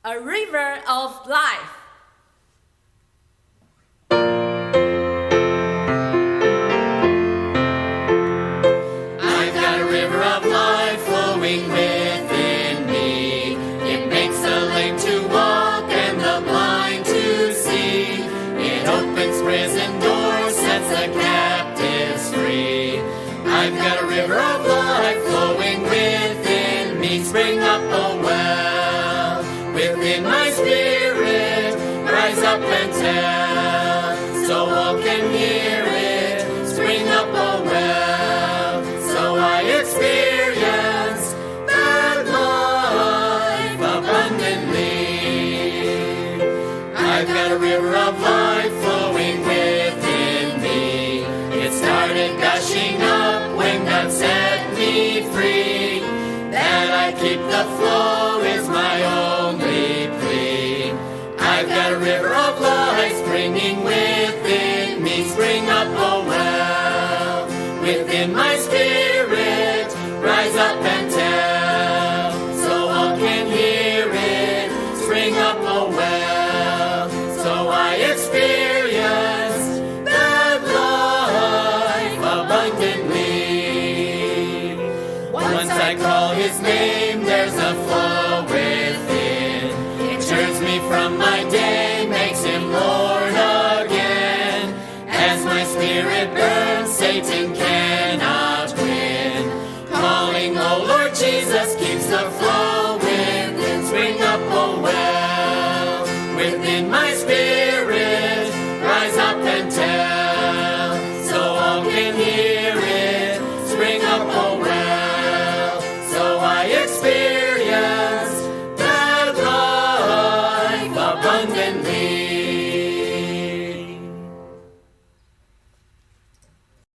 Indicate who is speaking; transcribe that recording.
Speaker 1: a river of life.
Speaker 2: I've got a river of life flowing within me. It makes the lame to walk and the blind to see. It opens prison doors, sets the captives free. I've got a river of life flowing within me. Spring up, oh well, within my spirit. Rise up and tell, so all can hear it. Spring up, oh well, so I experience that life abundantly. I've got a river of life flowing within me. It started gushing up when God set me free. That I keep the flow is my only plea. I've got a river of life springing within me. Spring up, oh well, within my spirit. Rise up and tell, so all can hear it. Spring up, oh well, so I experience that life abundantly. Once I call His name, there's a flow within. It turns me from my day, makes Him Lord again. As my spirit burns, Satan can't